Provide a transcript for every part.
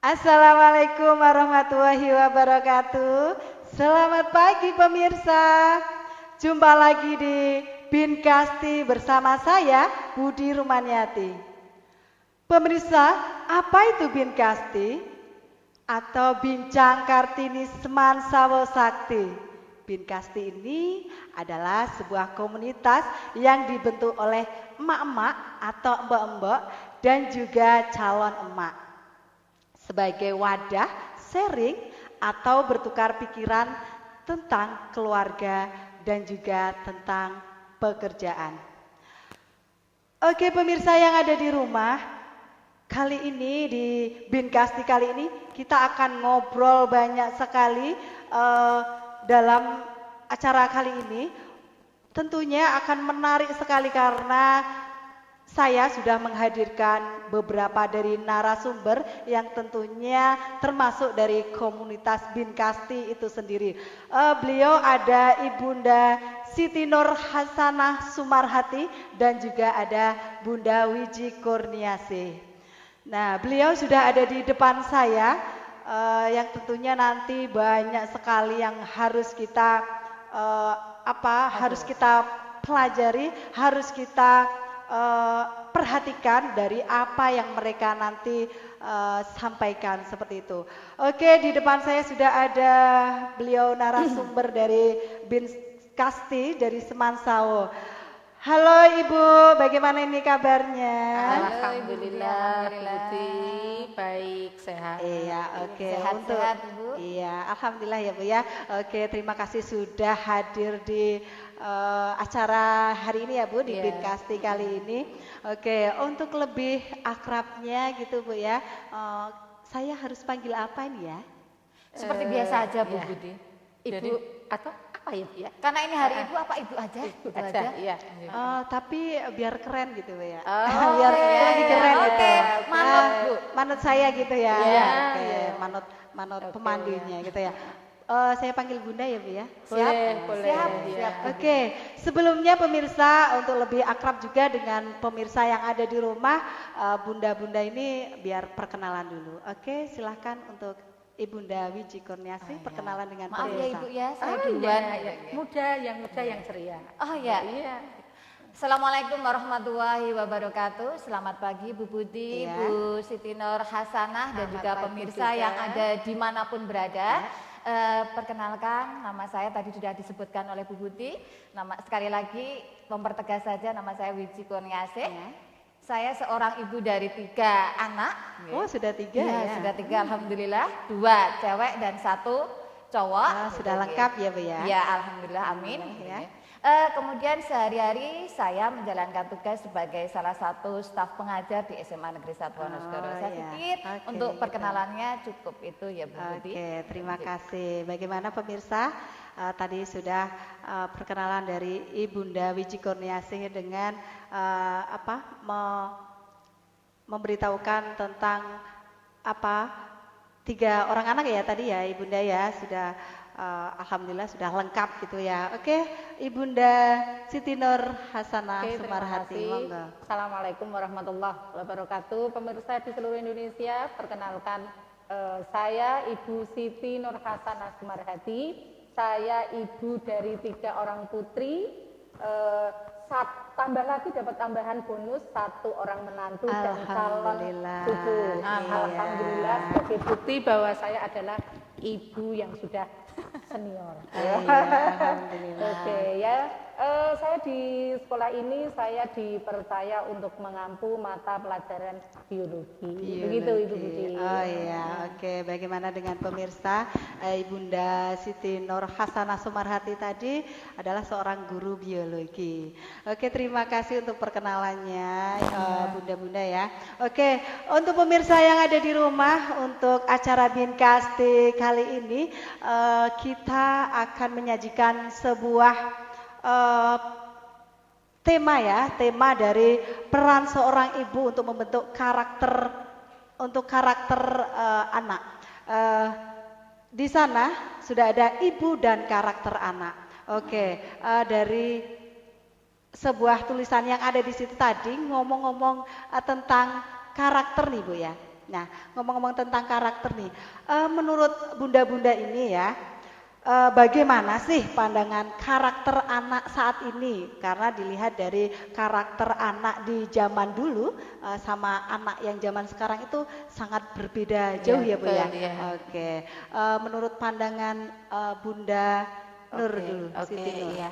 Assalamualaikum warahmatullahi wabarakatuh. Selamat pagi pemirsa. Jumpa lagi di Binkasti bersama saya Budi Rumaniati. Pemirsa, apa itu Binkasti? Atau Bincang Kartini Seman Sawo Sakti. Binkasti ini adalah sebuah komunitas yang dibentuk oleh emak-emak atau mbak-mbak dan juga calon emak sebagai wadah sharing atau bertukar pikiran tentang keluarga dan juga tentang pekerjaan. Oke pemirsa yang ada di rumah, kali ini di Binkasti kali ini kita akan ngobrol banyak sekali dalam acara kali ini. Tentunya akan menarik sekali karena saya sudah menghadirkan beberapa dari narasumber yang tentunya termasuk dari komunitas Binkasti itu sendiri. Beliau ada Ibunda Siti Nur Hasanah Sumarhati dan juga ada Bunda Wiji Kurniasih. Nah, beliau sudah ada di depan saya yang tentunya nanti banyak sekali yang harus kita harus kita pelajari, harus kita perhatikan dari apa yang mereka nanti sampaikan seperti itu. Oke, di depan saya sudah ada beliau narasumber dari Binkasti dari Semansawo. Halo Ibu, bagaimana ini kabarnya? Alhamdulillah, Putri, baik, sehat. Iya, oke. Sehat-sehat Ibu. Iya, alhamdulillah ya Bu ya. Oke, terima kasih sudah hadir di acara hari ini ya Bu di Binkasti kali ini. Oke, untuk lebih akrabnya gitu Bu ya, saya harus panggil apa ini ya? Seperti biasa aja Bu Budi. Ibu Jadi, atau apa ya Bu ya? Karena ini hari Ibu apa Ibu aja? Ibu aja. Iya. Tapi biar keren gitu Bu ya. Oh, biar oke. lebih keren gitu. Oke, manut Bu. Manut saya gitu ya. Iya, Oke, iya. manut Oke, pemandunya gitu ya. Saya panggil Bunda ya Bu ya. Boleh. Siap. Iya. Oke, sebelumnya pemirsa untuk lebih akrab juga dengan pemirsa yang ada di rumah, bunda-bunda ini biar perkenalan dulu. Oke, silahkan untuk Ibunda Wiji Kurniasih perkenalan dengan Maaf ya pemirsa. Ibu ya, saya Oh, duluan. iya. Muda yang ceria. Oh ya. Iya. Assalamualaikum warahmatullahi wabarakatuh. Selamat pagi Bu Budi, Iya. Bu Siti Nur Hasanah dan Selamat juga pagi pemirsa juga. yang ada dimanapun berada. Perkenalkan, nama saya tadi sudah disebutkan oleh Bu Budi. Sekali lagi mempertegas saja, nama saya Wiji Kurniasih. Ya. Saya seorang ibu dari 3 anak. Oh, sudah 3 Iya, ya? sudah 3 alhamdulillah. 2 cewek dan 1 cowok. Sudah Gitu, lengkap gitu. ya Bu ya? Iya, alhamdulillah, amin. Ya. Kemudian sehari-hari saya menjalankan tugas sebagai salah satu staf pengajar di SMA Negeri 1 Wonosobo. Saya iya. pikir Oke, untuk gitu. perkenalannya cukup itu ya Bu Budi. Oke, terima kasih. Bagaimana pemirsa? Tadi sudah perkenalan dari Ibunda Wiji Kurniasih dengan memberitahukan tentang 3 orang anak ya tadi ya Ibunda ya, sudah alhamdulillah sudah lengkap gitu ya. Oke, Ibunda Siti Nur Hasanah Oke, terima Sumarhati, kasih. monggo. Assalamualaikum warahmatullahi wabarakatuh. Pemirsa di seluruh Indonesia, perkenalkan saya Ibu Siti Nur Hasanah Sumarhati. Saya ibu dari 3 orang putri. Tambah lagi dapat tambahan bonus 1 orang menantu dan calon Alhamdulillah. cucu. Iya. Alhamdulillah sebagai bukti bahwa saya adalah ibu yang sudah senior. Iya, alhamdulillah. Oke ya, saya di sekolah ini saya dipercaya untuk mengampu mata pelajaran biologi. Begitu Ibu Budi. Oh iya, oke. Bagaimana dengan pemirsa? Ibunda Siti Nur Hasanah Sumarhati tadi adalah seorang guru biologi. Oke, terima kasih untuk perkenalannya, bunda-bunda ya. Oke, untuk pemirsa yang ada di rumah, untuk acara Binkasti kali ini kita akan menyajikan sebuah tema dari peran seorang ibu untuk membentuk karakter anak. Di sana sudah ada ibu dan karakter anak. Oke, dari sebuah tulisan yang ada di situ tadi ngomong-ngomong tentang karakter nih Bu ya. Nah, ngomong-ngomong tentang karakter nih, menurut bunda-bunda ini ya, bagaimana sih pandangan karakter anak saat ini? Karena dilihat dari karakter anak di zaman dulu sama anak yang zaman sekarang itu sangat berbeda jauh ya Bu ya. Betul, ya. Oke, menurut pandangan Bunda Nur dulu, Siti Nur. Iya.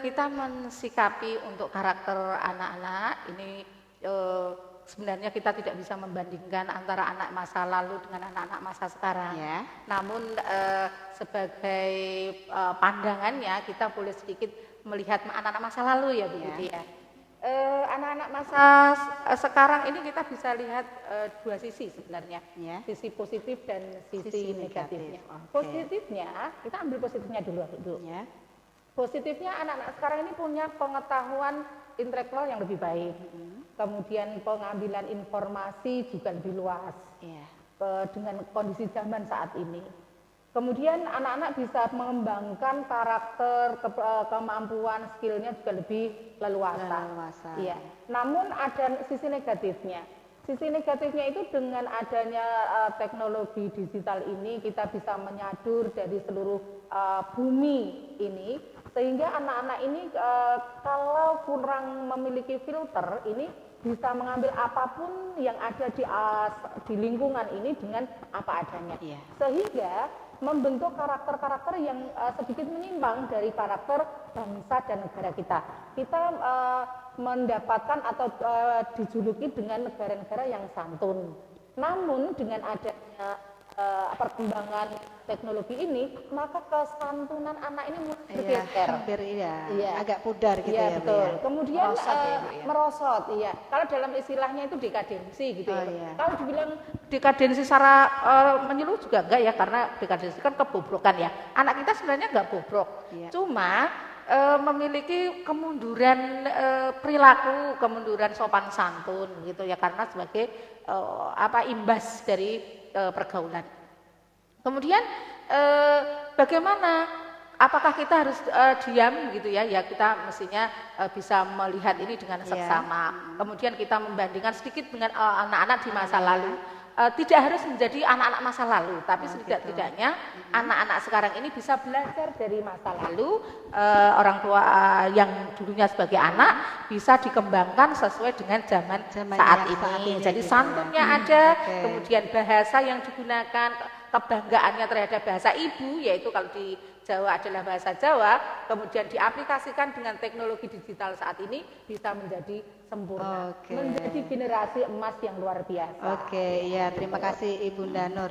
Kita mensikapi untuk karakter anak-anak ini sebenarnya kita tidak bisa membandingkan antara anak masa lalu dengan anak-anak masa sekarang. Ya. Namun sebagai pandangannya kita boleh sedikit melihat anak-anak masa lalu ya Bu Budi ya. Anak-anak masa sekarang ini kita bisa lihat 2 sisi sebenarnya, Ya. sisi positif dan Sisi sisi negatif. negatifnya. Oke. Positifnya kita ambil positifnya dulu. Ya. Positifnya anak-anak sekarang ini punya pengetahuan intelektual yang lebih baik, kemudian pengambilan informasi juga lebih luas Iya. dengan kondisi zaman saat ini. Kemudian anak-anak bisa mengembangkan karakter, kemampuan, skillnya juga lebih leluasa. Leluasa. Iya. Namun ada sisi negatifnya. Sisi negatifnya itu dengan adanya teknologi digital ini kita bisa menyadur dari seluruh bumi ini, sehingga anak-anak ini kalau kurang memiliki filter ini bisa mengambil apapun yang ada di lingkungan ini dengan apa adanya. Iya. Sehingga membentuk karakter-karakter yang sedikit menyimpang dari karakter bangsa dan negara kita. Kita mendapatkan atau dijuluki dengan negara-negara yang santun. Namun dengan adanya perkembangan teknologi ini, maka kesantunan anak ini mulai Iya, bergeser. hampir iya. Iya. Agak pudar gitu Iya, ya Bu betul. ya. Kemudian Merosot ya, Bu, ya? merosot, iya. Kalau dalam istilahnya itu dekadensi gitu Oh, ya. iya. Kalau dibilang dekadensi secara menyeluruh juga enggak ya, karena dekadensi kan kebobrokan ya. Anak kita sebenarnya enggak bobrok, Iya. cuma memiliki kemunduran perilaku, kemunduran sopan santun gitu ya, karena sebagai imbas dari pergaulan. Kemudian bagaimana? Apakah kita harus diam gitu ya? Ya kita mestinya bisa melihat ini dengan seksama. Kemudian kita membandingkan sedikit dengan anak-anak di masa lalu. tidak harus menjadi anak-anak masa lalu, tapi setidak-tidaknya anak-anak sekarang ini bisa belajar dari masa lalu, orang tua yang dulunya sebagai anak bisa dikembangkan sesuai dengan zaman saat ini. Jadi gitu santunnya ada, kemudian bahasa yang digunakan, kebanggaannya terhadap bahasa ibu, yaitu kalau di Jawa adalah bahasa Jawa, kemudian diaplikasikan dengan teknologi digital saat ini bisa menjadi sempurna, menjadi generasi emas yang luar biasa. Ya, terima kasih Ibunda Nur.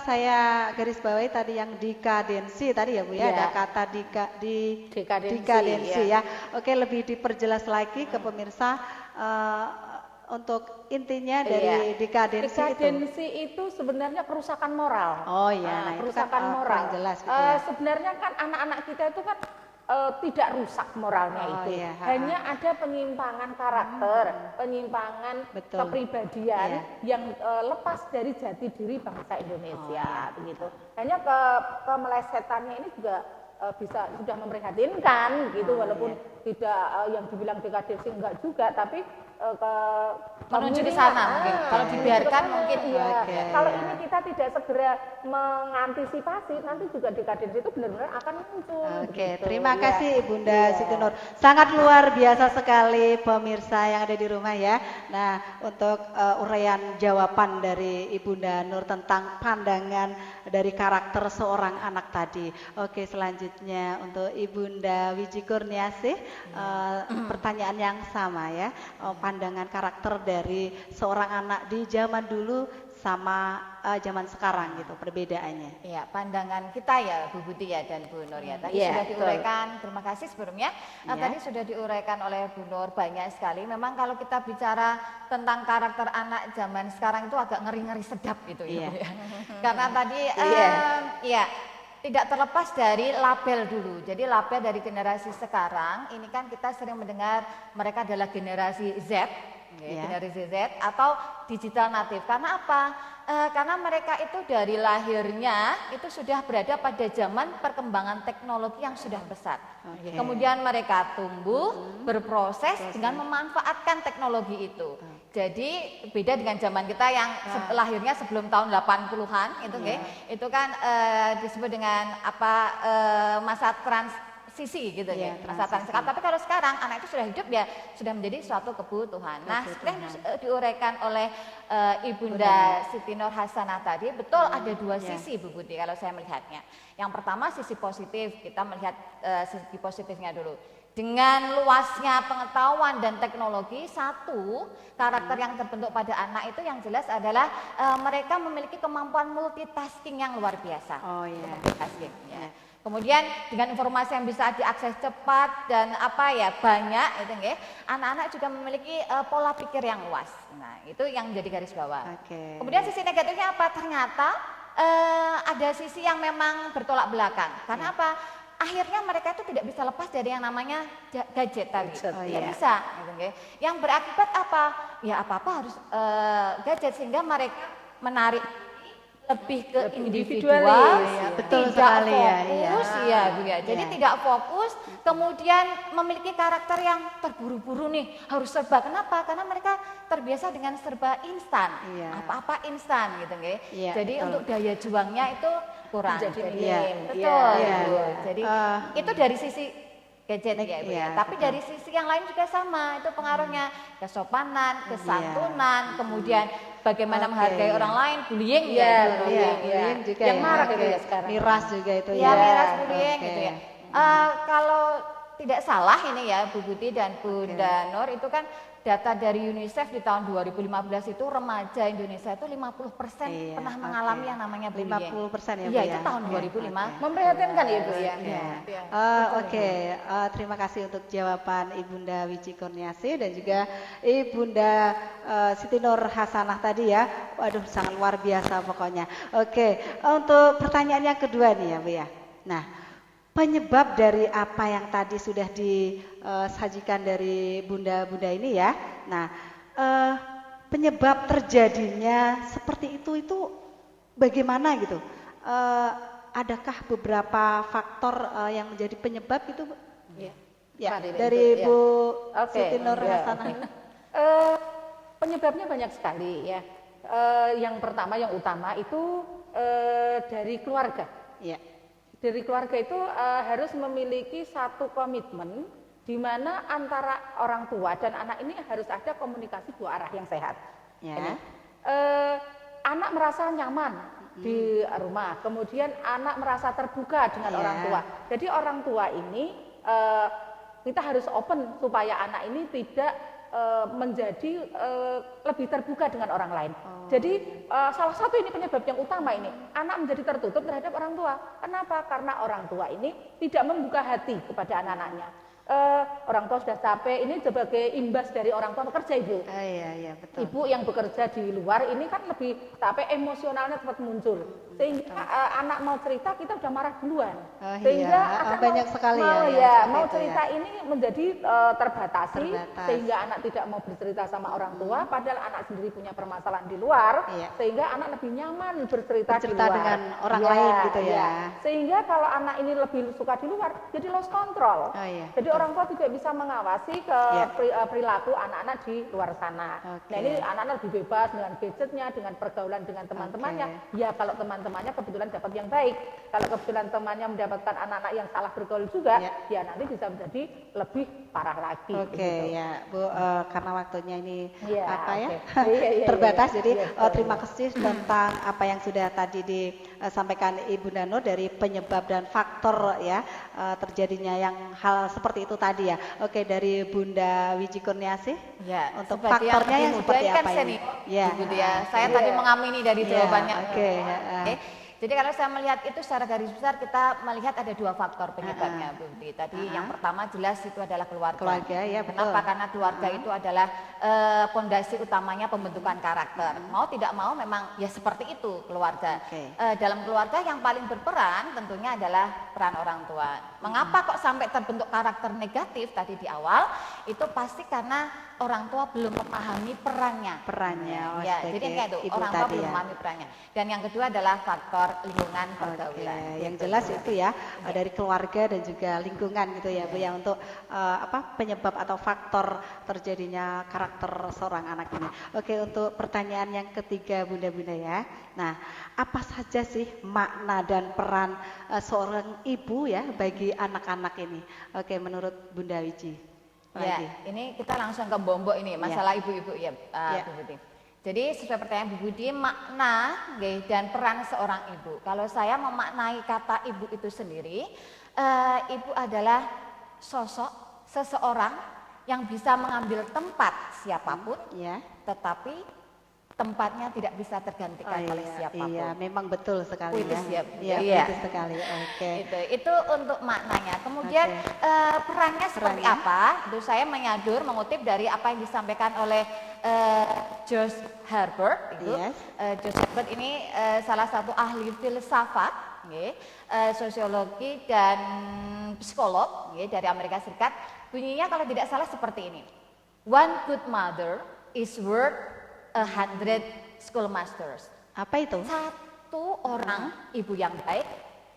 Saya garis bawahi tadi yang dekadensi tadi ya Bu ya, ada kata dekadensi ya. Lebih diperjelas lagi ke pemirsa untuk intinya dari dekadensi itu sebenarnya kerusakan moral. Kerusakan moral. Jelas gitu ya. Sebenarnya kan anak-anak kita itu kan tidak rusak moralnya itu. Hanya ada penyimpangan karakter, penyimpangan kepribadian yang lepas dari jati diri bangsa Indonesia begitu. Hanya kemelesetannya ini juga sudah memprihatinkan gitu, walaupun tidak yang dibilang dekadensi enggak juga, tapi menuju ke sana mungkin. Kalau dibiarkan mungkin kalau ini kita tidak segera mengantisipasi, nanti juga dekadensi itu benar-benar akan muncul. Terima kasih Ibunda Siti Nur. Sangat luar biasa sekali pemirsa yang ada di rumah ya. Nah, untuk uraian jawaban dari Ibunda Nur tentang pandangan dari karakter seorang anak tadi. Selanjutnya untuk Ibunda Wiji Kurniasih, pertanyaan yang sama ya. Pandangan karakter dari seorang anak di zaman dulu sama zaman sekarang gitu, perbedaannya. Iya, pandangan kita ya Bu Budi ya dan Bu Nur ya. Tadi sudah diuraikan, terima kasih sebelumnya. Tadi sudah diuraikan oleh Bu Nur banyak sekali. Memang kalau kita bicara tentang karakter anak zaman sekarang itu agak ngeri-ngeri sedap gitu ya. Karena tadi tidak terlepas dari label dulu. Jadi label dari generasi sekarang ini kan kita sering mendengar mereka adalah generasi Z, generasi Z atau digital native. Karena apa? Karena mereka itu dari lahirnya itu sudah berada pada zaman perkembangan teknologi yang sudah pesat. Kemudian mereka tumbuh, berproses dengan memanfaatkan teknologi itu. Jadi beda dengan zaman kita yang lahirnya sebelum tahun 80-an itu kan disebut dengan masa transisi gitu ya, masa transisi. Tapi kalau sekarang anak itu sudah hidup ya sudah menjadi suatu kebutuhan. Nah, seperti yang diuraikan oleh Ibunda Siti Nur Hasanah tadi, betul ada dua sisi Bu Budi kalau saya melihatnya. Yang pertama sisi positif, kita melihat sisi positifnya dulu. Dengan luasnya pengetahuan dan teknologi, satu karakter yang terbentuk pada anak itu yang jelas adalah mereka memiliki kemampuan multitasking yang luar biasa. Multitasking, ya. Kemudian dengan informasi yang bisa diakses cepat dan banyak itu anak-anak juga memiliki pola pikir yang luas. Nah, itu yang menjadi garis bawah. Kemudian sisi negatifnya apa? Ternyata ada sisi yang memang bertolak belakang. Karena apa? Akhirnya mereka itu tidak bisa lepas dari yang namanya gadget tadi. Tidak bisa. Gitu, yang berakibat apa? Ya apa-apa harus gadget sehingga mereka menarik lebih ke individual, betul tidak sekali fokus, Jadi tidak fokus, kemudian memiliki karakter yang terburu-buru nih, harus serba. Kenapa? Karena mereka terbiasa dengan serba instan, apa-apa instan gitu, Jadi untuk daya juangnya itu kurang. Jadi itu dari sisi gadget tapi dari sisi yang lain juga sama, itu pengaruhnya kesopanan, kesantunan, kemudian bagaimana menghargai orang lain, bullying bullying juga yang marak itu ya sekarang. Miras juga itu miras, bullying gitu ya. Kalau tidak salah ini ya Bu Budi dan Bunda Nur, itu kan data dari UNICEF di tahun 2015 itu remaja Indonesia itu 50% pernah mengalami yang namanya bullying. 50% ya Bu ya? Itu tahun 2005. Memprihatinkan ya Bu ya. Terima kasih untuk jawaban Ibunda Wiji Kurniasih dan juga Ibunda Siti Nur Hasanah tadi ya. Waduh, sangat luar biasa pokoknya. Untuk pertanyaan yang kedua nih ya Bu ya. Nah, penyebab dari apa yang tadi sudah disajikan dari bunda-bunda ini ya. Nah, penyebab terjadinya seperti itu bagaimana gitu? Adakah beberapa faktor yang menjadi penyebab itu? Dari Bu Siti Nur Hasanah. Penyebabnya banyak sekali ya. yang pertama, yang utama itu dari keluarga. Ya. Dari keluarga itu harus memiliki satu komitmen di mana antara orang tua dan anak ini harus ada komunikasi dua arah yang sehat. Ya. Ini, anak merasa nyaman di rumah, kemudian anak merasa terbuka dengan orang tua. Jadi orang tua ini kita harus open supaya anak ini tidak menjadi lebih terbuka dengan orang lain. Jadi salah satu ini penyebab yang utama ini, anak menjadi tertutup terhadap orang tua. Kenapa? Karena orang tua ini tidak membuka hati kepada anak-anaknya. Orang tua sudah capek, ini sebagai imbas dari orang tua bekerja, Ibu. Iya, betul. Ibu yang bekerja di luar ini kan lebih capek, emosionalnya cepat muncul. Sehingga anak mau cerita kita udah marah duluan. Sehingga banyak sekali mau cerita ini menjadi terbatasi, sehingga anak tidak mau bercerita sama orang tua, padahal anak sendiri punya permasalahan di luar, sehingga anak lebih nyaman bercerita di luar dengan orang lain gitu ya. Sehingga kalau anak ini lebih suka di luar, jadi lost control. Jadi orang tua tidak bisa mengawasi ke perilaku anak-anak di luar sana. Nah, ini anak-anak lebih bebas dengan gadgetnya, dengan pergaulan dengan teman-temannya. Ya, kalau teman-temannya kebetulan dapat yang baik. Kalau kebetulan temannya mendapatkan anak-anak yang salah bergaul juga, ya nanti bisa menjadi lebih parah lagi. Ya, Bu, karena waktunya ini terbatas, jadi terima kasih tentang apa yang sudah tadi disampaikan Ibu Nur dari penyebab dan faktor ya terjadinya yang hal seperti itu tadi ya. Oke, dari Bunda Wiji Kurniasih, untuk faktornya yang seperti apa ini? Saya tadi mengamini dari jawabannya. Oke. Jadi kalau saya melihat itu secara garis besar kita melihat ada dua faktor penyebabnya, Bu Budi. Tadi yang pertama jelas itu adalah keluarga. Ya, betul. Kenapa? Karena keluarga itu adalah fondasi utamanya pembentukan karakter. Mau tidak mau memang ya seperti itu keluarga. Dalam keluarga yang paling berperan tentunya adalah peran orang tua. Mengapa kok sampai terbentuk karakter negatif tadi di awal? Itu pasti karena orang tua belum memahami perannya. Jadi kayak itu, orang tua belum memahami perannya. Dan yang kedua adalah faktor lingkungan pergaulan. Yang jelas itu ya dari keluarga dan juga lingkungan gitu ya, Bu, yang untuk penyebab atau faktor terjadinya karakter seorang anak ini. Oke, untuk pertanyaan yang ketiga, Bunda-bunda ya. Nah, apa saja sih makna dan peran seorang ibu ya bagi anak-anak ini? Oke, menurut Bunda Wiji. Ini kita langsung ke Bombok ini masalah ibu-ibu ya, Bu Budi. Jadi sesuai pertanyaan Bu Budi, makna dan peran seorang ibu. Kalau saya memaknai kata ibu itu sendiri, ibu adalah sosok seseorang yang bisa mengambil tempat siapapun, tetapi tempatnya tidak bisa tergantikan oleh siapapun. Iya, memang betul sekali ya. Betul sekali. Itu untuk maknanya. Kemudian perannya seperti apa? Itu saya mengutip dari apa yang disampaikan oleh Josh Herbert. Josh Herbert ini salah satu ahli filsafat, sosiologi dan psikolog dari Amerika Serikat. Bunyinya kalau tidak salah seperti ini. One good mother is worth 100 schoolmasters. Apa itu? Satu orang ibu yang baik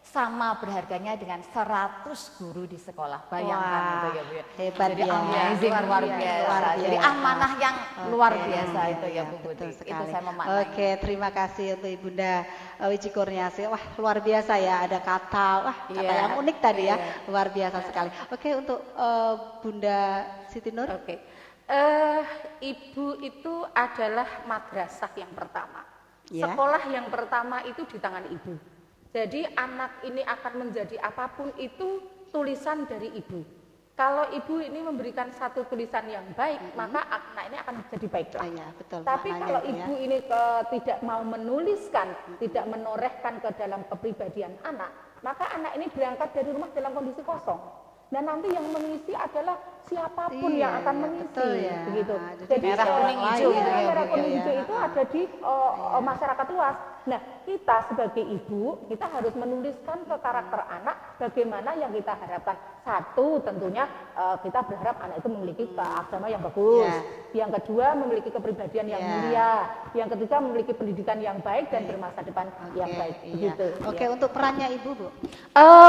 sama berharganya dengan 100 guru di sekolah. Bayangkan itu ya, Bu. Hebat. Jadi amazing, luar biasa. Jadi amanah yang luar biasa itu ya, Bu Budi. Itu saya memaknai. Oke, terima kasih untuk Ibunda Wiji Kurniasih. Wah, luar biasa ya, ada kata yang unik tadi ya. Luar biasa sekali. Oke, untuk Bunda Siti Nur. Ibu itu adalah madrasah yang pertama. Sekolah yang pertama itu di tangan ibu. Jadi anak ini akan menjadi apapun itu tulisan dari ibu. Kalau ibu ini memberikan satu tulisan yang baik, maka anak ini akan menjadi baiklah. Tapi kalau ibu ini tidak mau menuliskan, tidak menorehkan ke dalam kepribadian anak, maka anak ini berangkat dari rumah dalam kondisi kosong. Dan nanti yang mengisi adalah siapapun yang akan mengisi, begitu. Jadi merah kuning hijau merah kuning hijau itu ada di masyarakat luas. Nah, kita sebagai ibu, kita harus menuliskan ke karakter anak bagaimana yang kita harapkan. Satu, tentunya kita berharap anak itu memiliki keagama yang bagus. Yang kedua, memiliki kepribadian yang mulia. Yang ketiga, memiliki pendidikan yang baik dan bermasa depan yang baik. Begitu. Oke, untuk perannya ibu, Bu?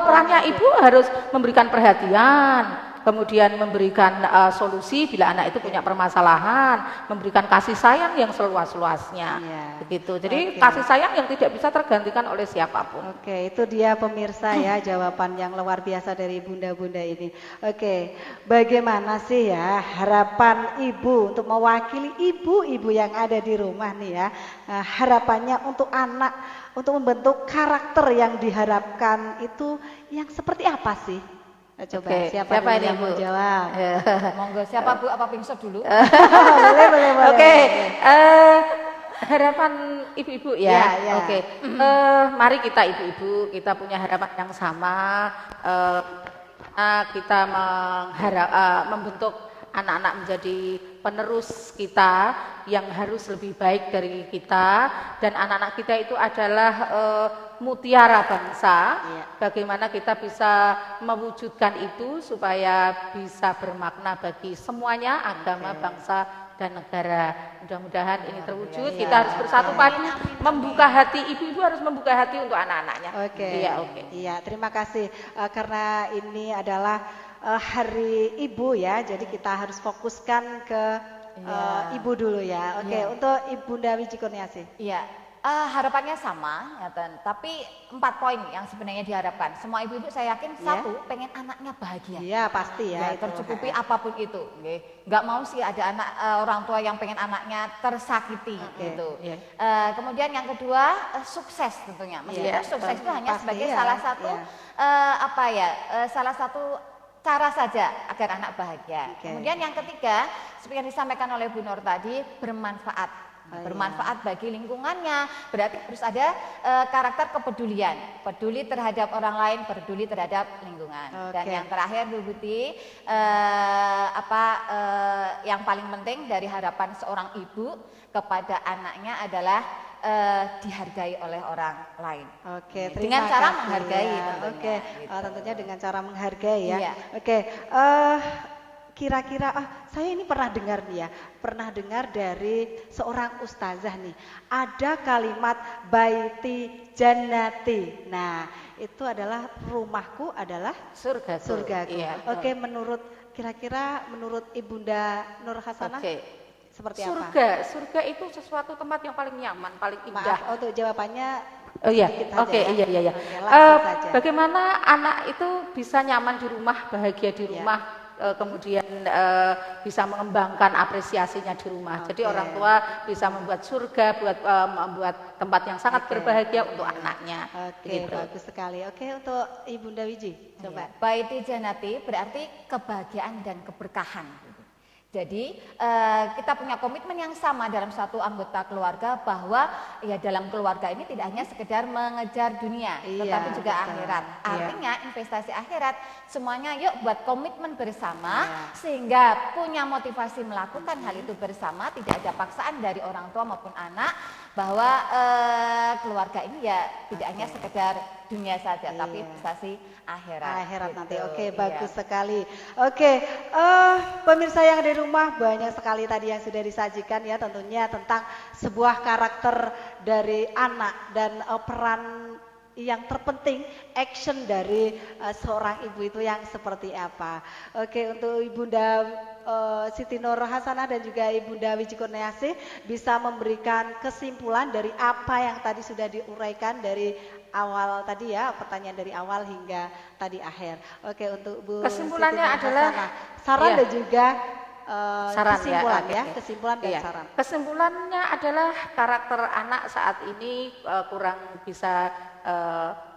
Perannya ibu harus memberikan perhatian, kemudian memberikan solusi bila anak itu punya permasalahan, memberikan kasih sayang yang seluas-luasnya, begitu. Jadi kasih sayang yang tidak bisa tergantikan oleh siapapun. Oke, itu dia pemirsa ya jawaban yang luar biasa dari bunda-bunda ini. Oke, bagaimana sih ya harapan ibu untuk mewakili ibu-ibu yang ada di rumah nih ya, harapannya untuk anak, untuk membentuk karakter yang diharapkan itu yang seperti apa sih? Coba siapa ini yang Bu? mau jawab? Monggo, siapa Bu? Apa pingsut dulu? boleh. Oke, harapan ibu-ibu ya. Ya. Oke, mari kita ibu-ibu kita punya harapan yang sama. Kita membentuk anak-anak menjadi penerus kita yang harus lebih baik dari kita, dan anak-anak kita itu adalah mutiara bangsa. Bagaimana kita bisa mewujudkan itu supaya bisa bermakna bagi semuanya, agama, bangsa, dan negara. Mudah-mudahan ini terwujud. Kita harus bersatu padu, membuka hati. Ibu-ibu harus membuka hati untuk anak-anaknya. Iya, terima kasih karena ini adalah Hari Ibu ya, jadi kita harus fokuskan ke ibu dulu ya. Untuk Ibunda Wiji Kurniasih. Iya, harapannya sama, ya, tapi 4 poin yang sebenarnya diharapkan. Semua ibu-ibu saya yakin satu, pengen anaknya bahagia. Iya pasti ya. Tercukupi apapun itu. Nggak mau sih ada anak orang tua yang pengen anaknya tersakiti gitu. Kemudian yang kedua, sukses tentunya. Meskipun sukses itu hanya sebagai salah satu salah satu cara saja agar anak bahagia. Kemudian yang ketiga, seperti yang disampaikan oleh Bu Nur tadi, bermanfaat. Bermanfaat bagi lingkungannya, berarti harus ada karakter kepedulian, peduli terhadap orang lain, peduli terhadap lingkungan. Dan yang terakhir Bu Buti, yang paling penting dari harapan seorang ibu kepada anaknya adalah dihargai oleh orang lain. Dengan cara menghargai tentunya. Tentunya dengan cara menghargai ya. Kira-kira saya ini pernah dengar nih ya, pernah dengar dari seorang ustazah nih, ada kalimat baiti jannati. Nah, itu adalah rumahku adalah surgaku. Kira-kira menurut Ibunda Nur Hasanah seperti apa? Surga itu sesuatu tempat yang paling nyaman, paling indah. Maaf, untuk jawabannya bagaimana anak itu bisa nyaman di rumah, bahagia di rumah, kemudian bisa mengembangkan apresiasinya di rumah. Jadi orang tua bisa membuat surga, membuat tempat yang sangat berbahagia untuk anaknya. Bagus sekali. Untuk Ibunda Wiji, coba. Baiti jannati berarti kebahagiaan dan keberkahan. Jadi kita punya komitmen yang sama dalam satu anggota keluarga bahwa ya dalam keluarga ini tidak hanya sekedar mengejar dunia, tetapi juga akhirat. Artinya investasi akhirat semuanya yuk buat komitmen bersama sehingga punya motivasi melakukan hal itu bersama, tidak ada paksaan dari orang tua maupun anak bahwa keluarga ini ya tidak hanya sekedar dunia saja tapi investasi akhirat nanti. Bagus sekali. Pemirsa yang ada di rumah, banyak sekali tadi yang sudah disajikan ya, tentunya tentang sebuah karakter dari anak dan peran yang terpenting, action dari seorang ibu itu yang seperti apa. Untuk Ibunda Siti Nur Hasanah dan juga Ibunda Wiji Kurniasih bisa memberikan kesimpulan dari apa yang tadi sudah diuraikan dari awal tadi ya, pertanyaan dari awal hingga tadi akhir. Untuk Bu kesimpulannya Siti Nur adalah Hasanah, saran dan juga saran kesimpulan kesimpulan dan saran. Kesimpulannya adalah karakter anak saat ini kurang bisa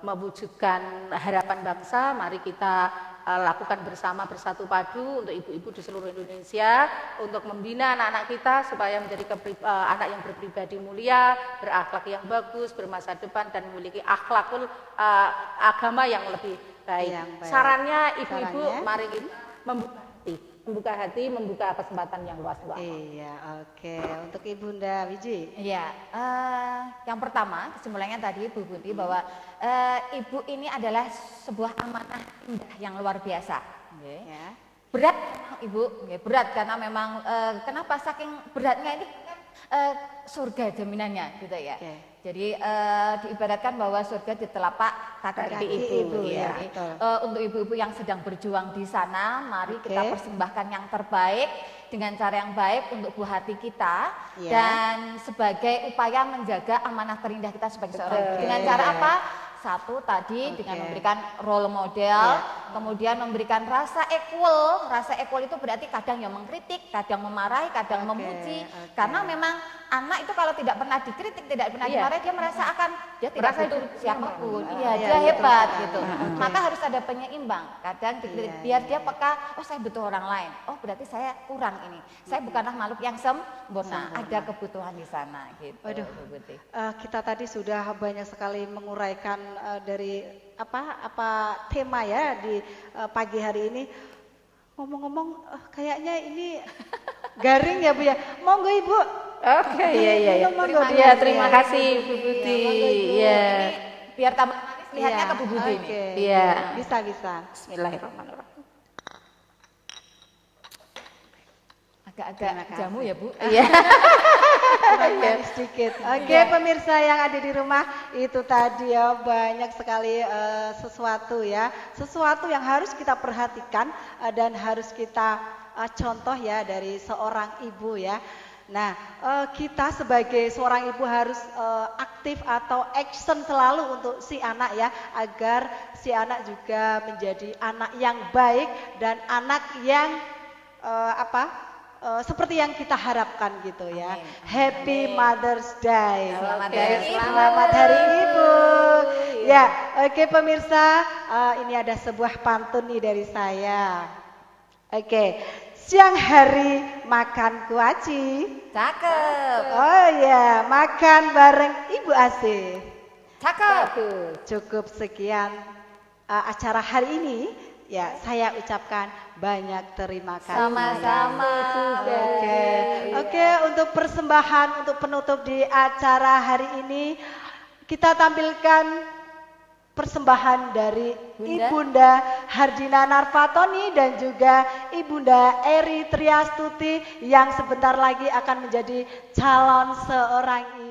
mewujudkan harapan bangsa. Mari kita lakukan bersama, bersatu padu untuk ibu-ibu di seluruh Indonesia untuk membina anak-anak kita supaya menjadi anak yang berpribadi mulia, berakhlak yang bagus, bermasa depan dan memiliki akhlakul agama yang lebih baik. Sarannya ibu-ibu, mari kita membuka hati, membuka kesempatan yang luas-luas. Untuk Ibunda Wiji. Yang pertama kesimpulannya tadi Bu Bunti bahwa ibu ini adalah sebuah amanah indah yang luar biasa. Berat ibu, berat karena memang kenapa saking beratnya ini surga jaminannya gitu ya. Jadi diibaratkan bahwa surga di telapak kaki ibu. Ya, Jadi, betul. untuk ibu-ibu yang sedang berjuang di sana, mari Oke. kita persembahkan yang terbaik dengan cara yang baik untuk buah hati kita Ya. dan sebagai upaya menjaga amanah terindah kita sebagai seorang ibu. Oke. Dengan cara apa? Satu tadi dengan Oke. memberikan role model, kemudian memberikan rasa equal. Rasa equal itu berarti kadang yang mengkritik, kadang memarahi, kadang Oke, memuji. oke. Karena memang anak itu kalau tidak pernah dikritik, tidak pernah Iya. dimarahi, dia merasa akan dia tidak Merasa butuh itu siapapun. nyaman. Iya, Iya, dia betul hebat sekali. gitu. Oke. Maka harus ada penyeimbang. Kadang dikritik Iya, biar iya, dia peka, oh saya butuh orang lain. Oh berarti saya kurang ini. Saya bukanlah makhluk yang sempurna. Ada kebutuhan di sana gitu. Waduh. Bu Putih. Kita tadi sudah banyak sekali menguraikan dari apa tema ya di pagi hari ini. Ngomong-ngomong, kayaknya ini garing ya Bu ya. Monggo Ibu. Oke, iya. Monggo, Iya, Bu. terima kasih Bu Putih. Iya. Ini biar tambah manis lihatnya Iya, ke Bu Budi ini. oke. Iya. Bisa. Bismillahirrahmanirrahim. Terima Agak-agak kasih. jamu ya Bu. Iya. Kurang manis sedikit. Oke, pemirsa yang ada di rumah, itu tadi ya banyak sekali sesuatu ya. Sesuatu yang harus kita perhatikan dan harus kita contoh ya dari seorang ibu ya. Nah, kita sebagai seorang ibu harus aktif atau action selalu untuk si anak ya, agar si anak juga menjadi anak yang baik dan anak yang seperti yang kita harapkan gitu ya. Amin. Happy Mother's Day. Selamat Oke, Hari Ibu. Selamat Hari Ibu. Ya, oke pemirsa, ini ada sebuah pantun nih dari saya. Oke, siang hari makan kuaci. Cakep. Oh ya, makan bareng Ibu Asih. Cakep. Cukup sekian acara hari ini. Ya, saya ucapkan banyak terima kasih. Sama-sama. Oke, untuk persembahan untuk penutup di acara hari ini kita tampilkan persembahan dari Ibunda Hardina Narfatoni dan juga Ibunda Eri Triastuti yang sebentar lagi akan menjadi calon seorang